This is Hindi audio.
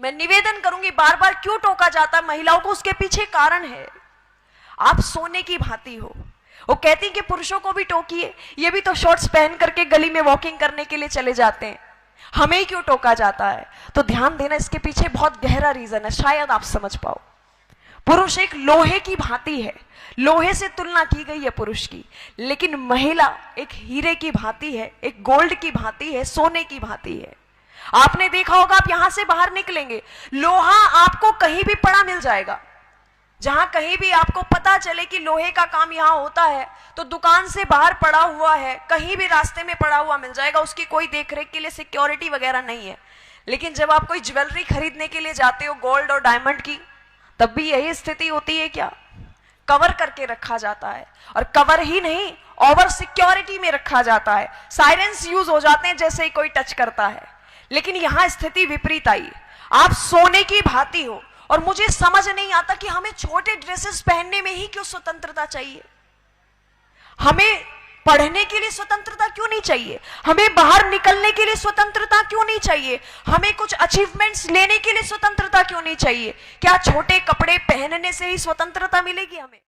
मैं निवेदन करूंगी, बार बार क्यों टोका जाता है महिलाओं को, उसके पीछे कारण है। आप सोने की भांति हो। वो कहती कि पुरुषों को भी टोकिए, ये भी तो शॉर्ट्स पहन करके गली में वॉकिंग करने के लिए चले जाते हैं, हमें ही क्यों टोका जाता है। तो ध्यान देना, इसके पीछे बहुत गहरा रीजन है, शायद आप समझ पाओ। पुरुष एक लोहे की भांति है, लोहे से तुलना की गई है पुरुष की, लेकिन महिला एक हीरे की भांति है, एक गोल्ड की भांति है, सोने की भांति है। आपने देखा होगा, आप यहां से बाहर निकलेंगे, लोहा आपको कहीं भी पड़ा मिल जाएगा। जहां कहीं भी आपको पता चले कि लोहे का काम यहां होता है, तो दुकान से बाहर पड़ा हुआ है, कहीं भी रास्ते में पड़ा हुआ मिल जाएगा, उसकी कोई देखरेख के लिए सिक्योरिटी वगैरह नहीं है। लेकिन जब आप कोई ज्वेलरी खरीदने के लिए जाते हो, गोल्ड और डायमंड की, तब भी यही स्थिति होती है क्या? कवर करके रखा जाता है, और कवर ही नहीं, ओवर सिक्योरिटी में रखा जाता है। साइरेंस यूज हो जाते हैं जैसे ही कोई टच करता है। लेकिन यहां स्थिति विपरीत आई, आप सोने की भांति हो। और मुझे समझ नहीं आता कि हमें छोटे ड्रेसेस पहनने में ही क्यों स्वतंत्रता चाहिए, हमें पढ़ने के लिए स्वतंत्रता क्यों नहीं चाहिए, हमें बाहर निकलने के लिए स्वतंत्रता क्यों नहीं चाहिए, हमें कुछ अचीवमेंट्स लेने के लिए स्वतंत्रता क्यों नहीं चाहिए। क्या छोटे कपड़े पहनने से ही स्वतंत्रता मिलेगी हमें?